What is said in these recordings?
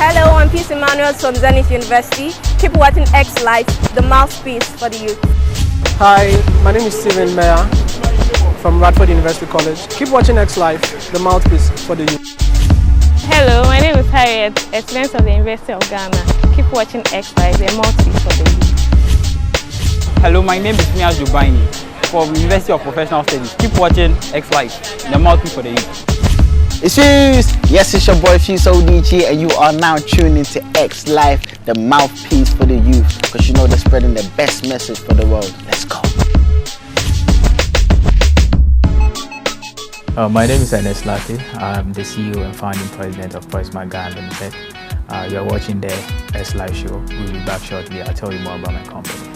Hello, I'm Peace Emmanuel from Zenith University. Keep watching Xlive, the mouthpiece for the youth. Hi, my name is Stephen Meyer from Radford University College. Keep watching Xlive, the mouthpiece for the youth. Hello, my name is Harriet, a student of the University of Ghana. Keep watching Xlive, the mouthpiece for the youth. Hello, my name is Mia Jubaini from University of Professional Studies. Keep watching Xlive, the mouthpiece for the youth. Yes, it's your boy Fuse ODG, and you are now tuned into Xlive, the mouthpiece for the youth, because you know they're spreading the best message for the world. Let's go. My name is Ernest Lartey. I'm the CEO and founding president of Ghana Limited. You're watching the Xlive show. We'll be back shortly. I'll tell you more about my company.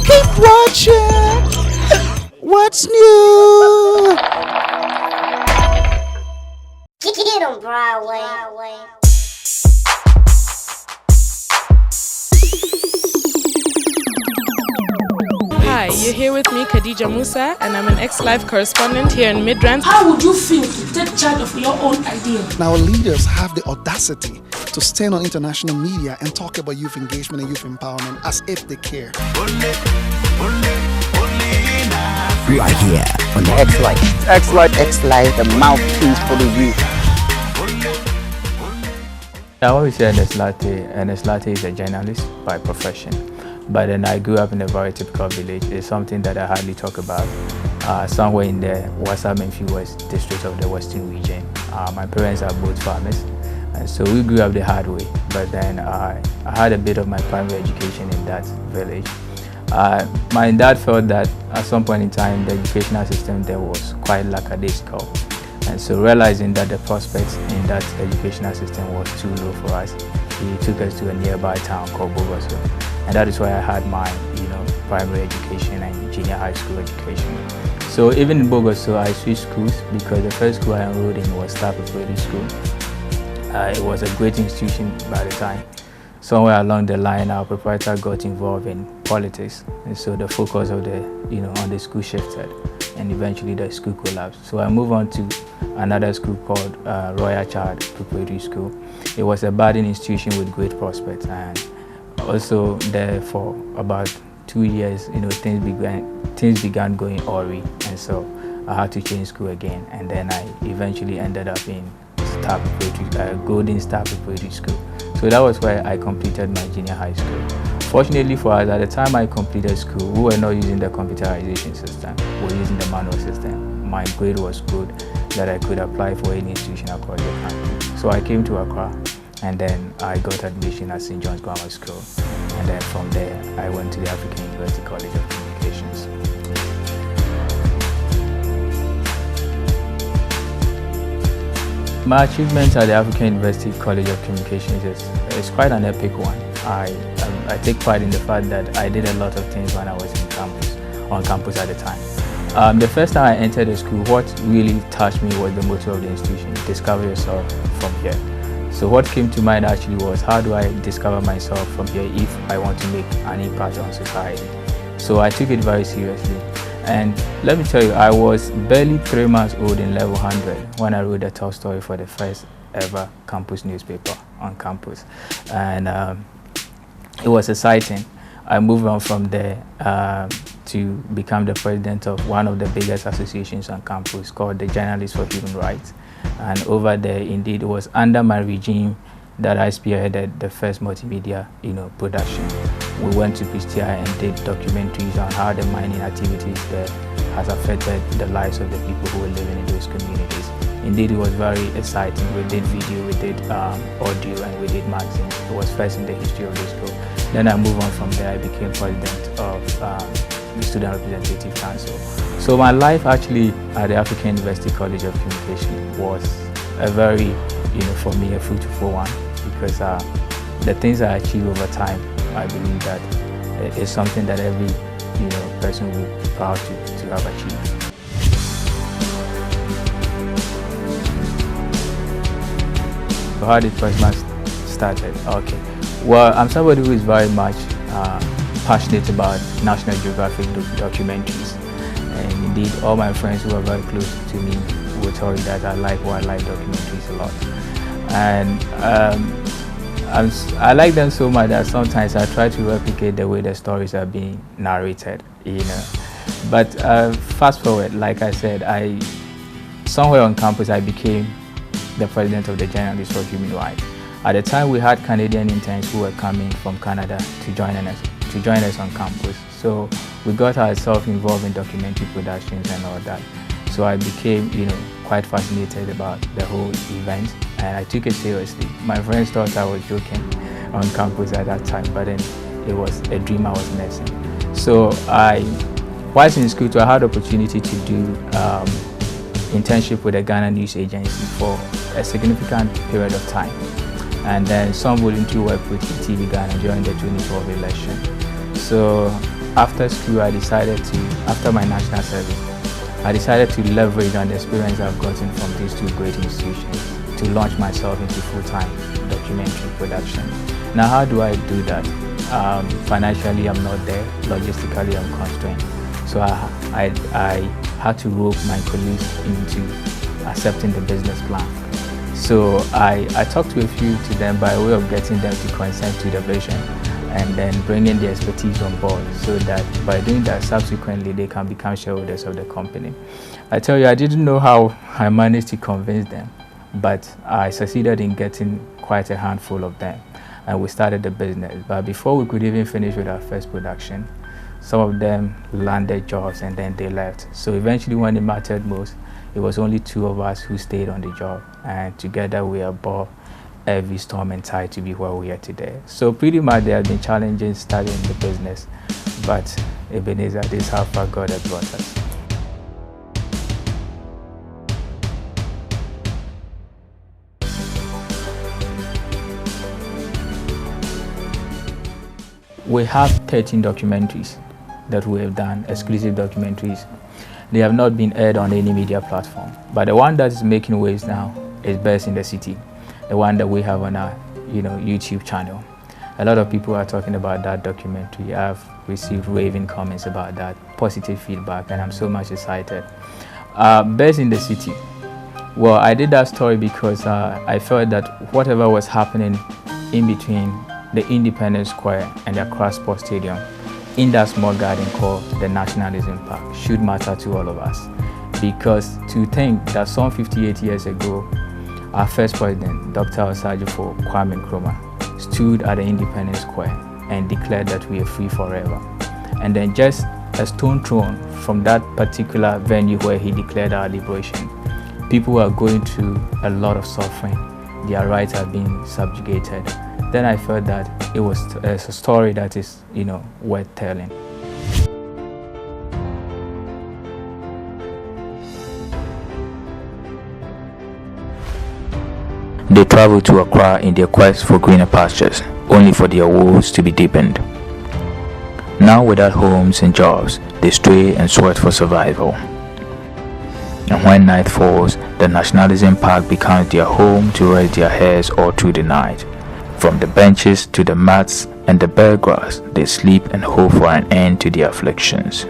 Keep watching. What's new? Get on Broadway. Hi, you're here with me, Khadija Musa, and I'm an Xlive correspondent here in Midrand. How would you feel to take charge of your own idea? Now, leaders have the audacity to stand on international media and talk about youth engagement and youth empowerment as if they care. Right here on the Xlive, the mouthpiece for the youth. I always say Ernest Lartey. Ernest Lartey is a journalist by profession. But then I grew up in a very typical village. It's something that I hardly talk about. Somewhere in the Wasa Memphis West district of the Western region. My parents are both farmers. And so we grew up the hard way, but then I had a bit of my primary education in that village. My dad felt that at some point in time the educational system there was quite lackadaisical, and so realizing that the prospects in that educational system was too low for us, he took us to a nearby town called Bogoso, and that is where I had my primary education and junior high school education. So even in Bogoso I switched schools because the first school I enrolled in was Staff Preparatory School. It was a great institution by the time. Somewhere along the line, our proprietor got involved in politics, and so the focus of the, on the school shifted, and eventually the school collapsed. So I moved on to another school called Royal Child Preparatory School. It was a budding institution with great prospects, and also there for about 2 years, things began going awry, and so I had to change school again, and then I eventually ended up in Golden Star Preparatory School. So that was where I completed my junior high school. Fortunately for us, at the time I completed school, we were not using the computerization system, we were using the manual system. My grade was good that I could apply for any institution across the country. So I came to Accra, and then I got admission at St. John's Grammar School. And then from there, I went to the African University College of Communications. My achievements at the African University College of Communications is quite an epic one. I take pride in the fact that I did a lot of things when I was on campus at the time. The first time I entered the school, what really touched me was the motto of the institution: discover yourself from here. So what came to mind actually was, how do I discover myself from here if I want to make an impact on society? So I took it very seriously. And let me tell you, I was barely 3 months old in level 100 when I wrote the top story for the first ever campus newspaper on campus. And it was exciting. I moved on from there to become the president of one of the biggest associations on campus called the Journalists for Human Rights. And over there, indeed, it was under my regime that I spearheaded the first multimedia production. We went to Pistia and did documentaries on how the mining activities there has affected the lives of the people who were living in those communities. Indeed, it was very exciting. We did video, we did audio, and we did magazines. It was first in the history of the school. Then I moved on from there. I became president of the Student Representative Council. So my life actually at the African University College of Communication was a very, for me, a fruitful one, because the things I achieved over time, I believe that it's something that every person will be proud to have achieved. How did Freshman started? Okay. Well, I'm somebody who is very much passionate about National Geographic documentaries. And indeed, all my friends who are very close to me will tell you that I like wildlife documentaries a lot. And I like them so much that sometimes I try to replicate the way the stories are being narrated, But fast forward, like I said, somewhere on campus I became the president of the Journalists for Human Rights. At the time, we had Canadian interns who were coming from Canada to join us on campus. So we got ourselves involved in documentary productions and all that. So I became, quite fascinated about the whole event, and I took it seriously. My friends thought I was joking on campus at that time, but then it was a dream I was nursing. So whilst in school, I had the opportunity to do internship with the Ghana News Agency for a significant period of time, and then some voluntary work with TV Ghana during the 2012 election. So after school, after my national service, I decided to leverage on the experience I've gotten from these two great institutions to launch myself into full-time documentary production. Now, how do I do that? Financially, I'm not there. Logistically, I'm constrained. So I had to rope my colleagues into accepting the business plan. So I talked to a few to them by way of getting them to consent to the vision and then bringing the expertise on board, so that by doing that, subsequently they can become shareholders of the company. I tell you, I didn't know how I managed to convince them, but I succeeded in getting quite a handful of them, and we started the business. But before we could even finish with our first production, some of them landed jobs and then they left. So eventually, when it mattered most, it was only two of us who stayed on the job, and together we are above every storm and tide to be where we are today. So pretty much there have been challenges starting the business, but Ebenezer, this is how far God has brought us. We have 13 documentaries that we have done, exclusive documentaries. They have not been aired on any media platform, but the one that is making waves now is Best in the City, the one that we have on our YouTube channel. A lot of people are talking about that documentary. I've received raving comments about that, positive feedback, and I'm so much excited. Best in the City. Well, I did that story because I felt that whatever was happening in between the Independence Square and the Accra Sports Stadium in that small garden called the Nationalism Park should matter to all of us. Because to think that some 58 years ago, our first president, Dr. Osajifo Kwame Nkrumah, stood at the Independence Square and declared that we are free forever. And then just a stone thrown from that particular venue where he declared our liberation, people are going through a lot of suffering. Their rights are being subjugated. Then I felt that it's a story that is, worth telling. They travel to Accra in their quest for greener pastures, only for their woes to be deepened. Now without homes and jobs, they stray and sweat for survival. And when night falls, the Nationalism Park becomes their home to rest their heads all through the night. From the benches to the mats and the bare grass, they sleep and hope for an end to their afflictions.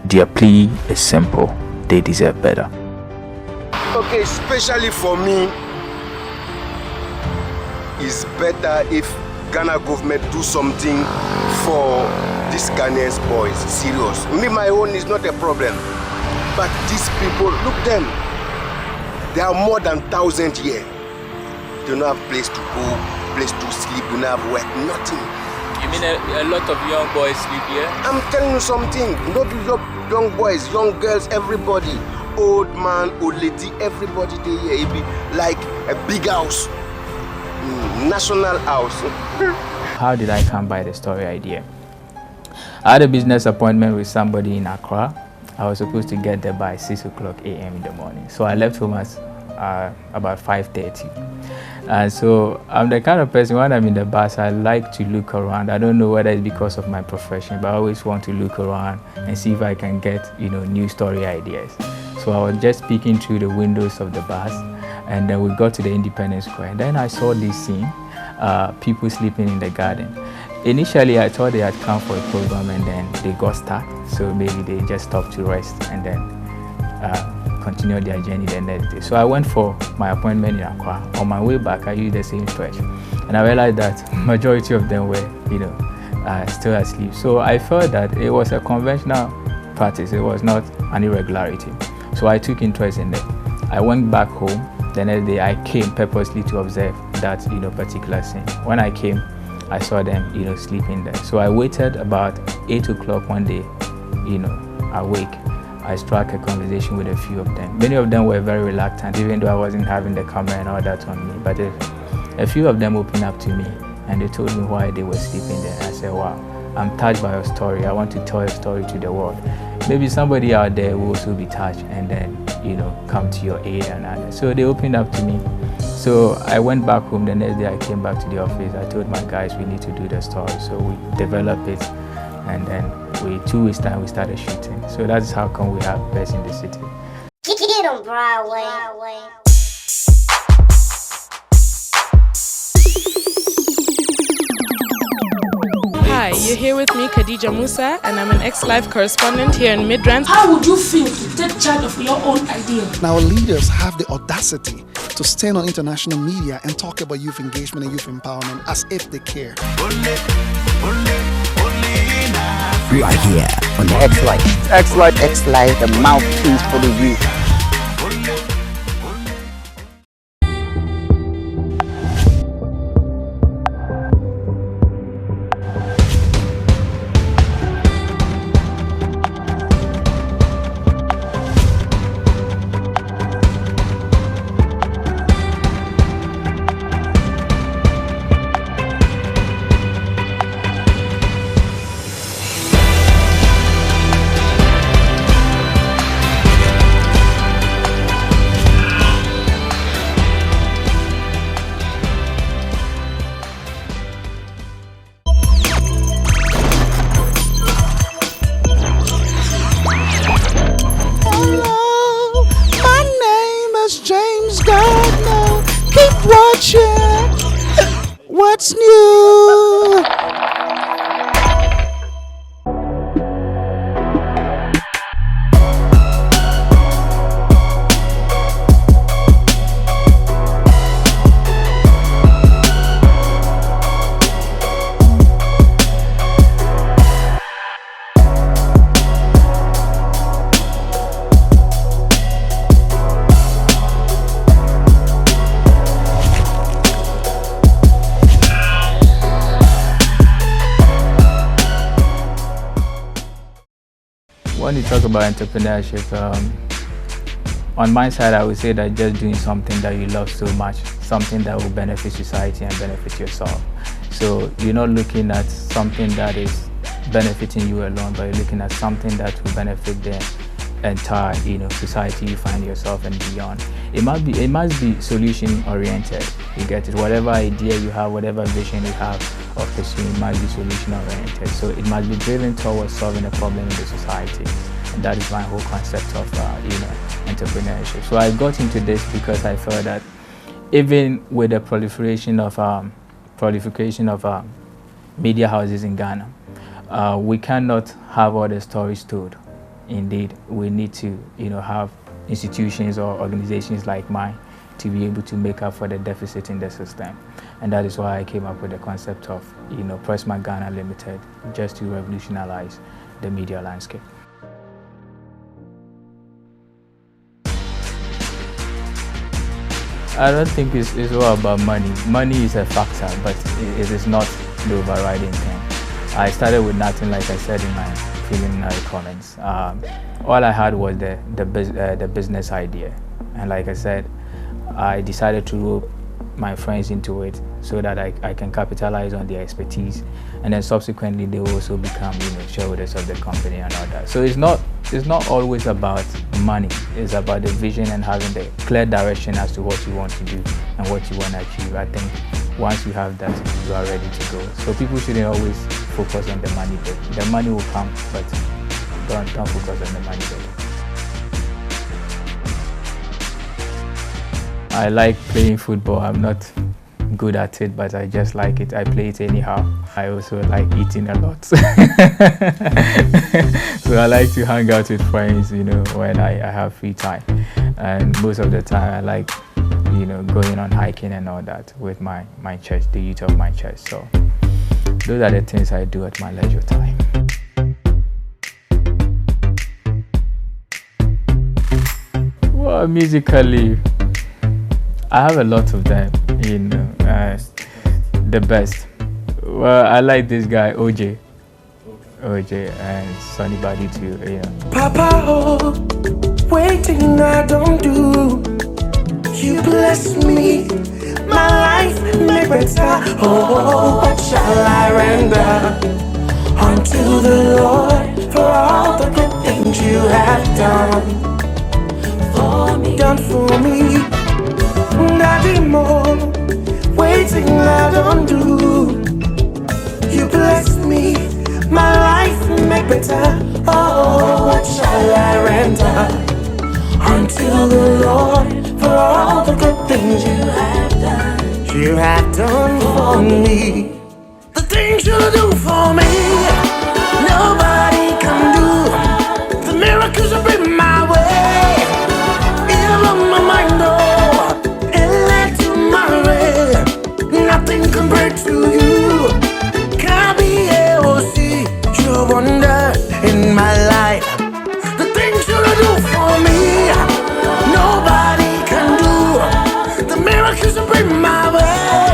Their plea is simple: they deserve better. Okay, especially for me, it's better if Ghana government do something for these Ghanaians boys. Serious. Me, my own is not a problem. But these people, look them. There are more than 1,000 here. They don't have place to go, place to sleep, they don't have work, nothing. You mean a lot of young boys sleep here? I'm telling you something. Not young boys, young girls, everybody. old man, old lady, everybody dey here. It be like a big house, national house. How did I come by the story idea? I had a business appointment with somebody in Accra. I was supposed to get there by 6 o'clock a.m. in the morning. So I left home at about 5:30. And so I'm the kind of person, when I'm in the bus, I like to look around. I don't know whether it's because of my profession, but I always want to look around and see if I can get, new story ideas. So I was just peeking through the windows of the bus, and then we got to the Independence Square. And then I saw this scene, people sleeping in the garden. Initially, I thought they had come for a program and then they got stuck. So maybe they just stopped to rest and then continued their journey the next day. So I went for my appointment in Accra. On my way back, I used the same stretch. And I realized that majority of them were, still asleep. So I felt that it was a conventional practice. It was not an irregularity. So I took interest in it. I went back home. The next day, I came purposely to observe that, particular scene. When I came, I saw them, sleeping there. So I waited about 8 o'clock one day, awake. I struck a conversation with a few of them. Many of them were very reluctant, even though I wasn't having the camera and all that on me. But a few of them opened up to me and they told me why they were sleeping there. I said, wow, I'm touched by your story. I want to tell a story to the world. Maybe somebody out there will also be touched and then, come to your aid and others. So they opened up to me. So I went back home. The next day I came back to the office. I told my guys we need to do the story. So we developed it, and then 2 weeks time we started shooting. So that's how come we have Best in the City. Get on Broadway. Hi, you're here with me, Khadija Musa, and I'm an Xlive correspondent here in Midrand. How would you feel to take charge of your own idea? Now, leaders have the audacity to stand on international media and talk about youth engagement and youth empowerment as if they care. Right here on the Xlive, the mouthpiece for the youth. What's new? When you talk about entrepreneurship, on my side, I would say that just doing something that you love so much, something that will benefit society and benefit yourself. So you're not looking at something that is benefiting you alone, but you're looking at something that will benefit the entire, society you find yourself and beyond. It must be solution oriented. You get it. Whatever idea you have, whatever vision you have of pursuing, must be solution oriented. So it must be driven towards solving a problem in the society, and that is my whole concept of entrepreneurship. So I got into this because I felt that even with the proliferation of media houses in Ghana, we cannot have all the stories told. Indeed, we need to have institutions or organizations like mine to be able to make up for the deficit in the system. And that is why I came up with the concept of Pressman Ghana Limited, just to revolutionize the media landscape. I don't think it's all about money. Money is a factor, but it is not the overriding thing. I started with nothing, like I said in my preliminary comments. All I had was the business idea, and like I said, I decided to rope my friends into it so that I can capitalize on their expertise, and then subsequently they will also become, shareholders of the company and all that. So it's not always about money. It's about the vision and having the clear direction as to what you want to do and what you want to achieve. I think once you have that, you are ready to go. So people shouldn't always focus on the money bit. The money will come, but don't focus on the money bit. I like playing football. I'm not good at it, but I just like it. I play it anyhow. I also like eating a lot. So I like to hang out with friends, when I have free time. And most of the time I like, going on hiking and all that with my church, the youth of my church. So those are the things I do at my leisure time. Well, musically, I have a lot of them, the best. Well, I like this guy, OJ, and Sonny Badu too, Papa, oh, waiting I don't do. You bless me, my life make better. Oh, what shall I render unto the Lord for all the good things you have done for me? Nothing more, waiting I don't do. You bless me, my life make better. Oh, what shall I render unto the Lord for all the good things you have done for me. The things you do for me, nobody can do. The miracles you bring my way, even my mind, nothing compared to you. Can't be able to see your wonder in my life. The things you do for me, nobody can do. The miracles you bring my way,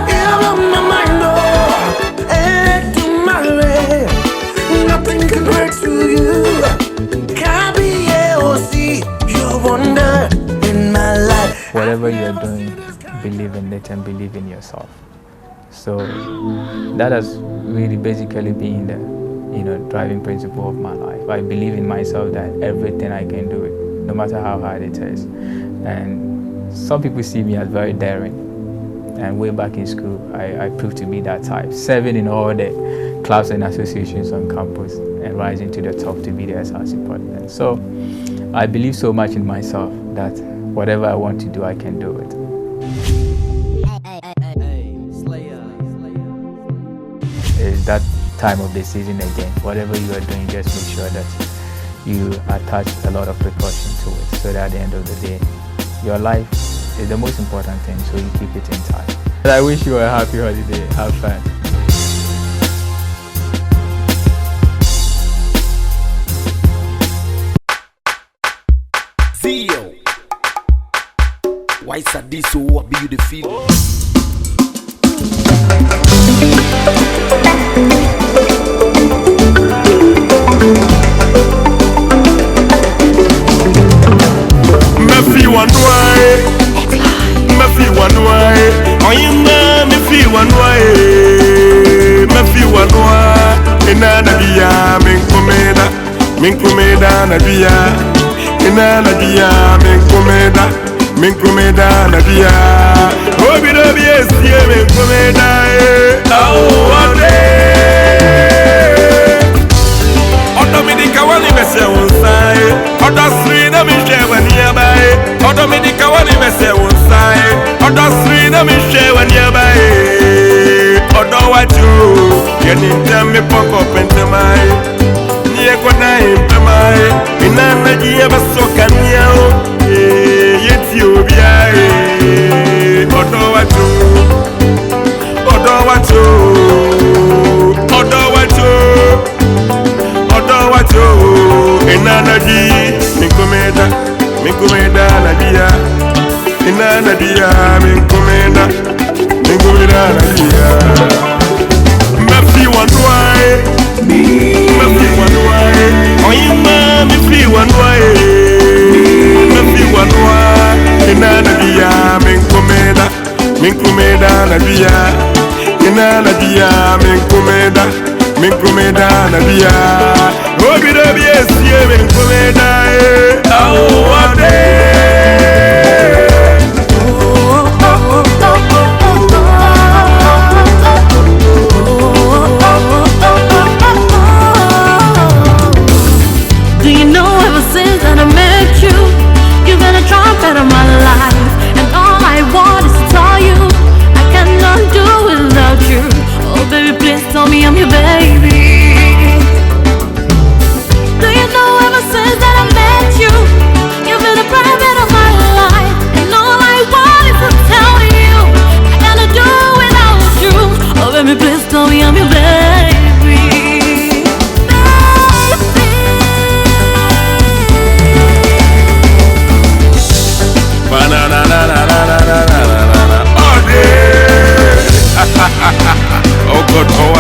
even my mind, to my way. Nothing compared to you. Can't be able to see your wonder in my life. Whatever you're doing, believe in it and believe in yourself. So that has really basically been the driving principle of my life. I believe in myself that everything I can do it, no matter how hard it is. And some people see me as very daring, and way back in school I proved to be that type, serving in all the clubs and associations on campus and rising to the top to be the SRC president. So I believe so much in myself that whatever I want to do, I can do it. It's that time of the season again. Whatever you are doing, just make sure that you attach a lot of precaution to it, so that at the end of the day, your life is the most important thing, so you keep it intact. I wish you a happy holiday. Have fun. Theo, why is this so beautiful? Mefi one way, oh you know mefi one way, inana dia minkumeda na dia, inana dia minkumeda na dia, obi esie minkumeda ode, odomidika wani mese unsai, odasri na mishe wani abai, odomidika wani mese unsai, odasri na mishe wani abai, odowachu yeni temi poko pentemai, niye kona impemai, inana jie basoka niao, yeti obiae, odowachu inana di minkumeda na dia, inana dia minkumeda na dia. Mefi one way, mefi ina na dia min kumeda na dia obi do bi esie min kumeda Do you know ever since that I met you, you've been a trumpet of my life, and all I want is to tell you I cannot do without you. Oh baby, please tell me I'm your baby. Do you know ever since that I met you, you've been a private of my life, and all I want is to tell you I cannot do without you. Oh baby, please tell me I'm your baby. Oh God, oh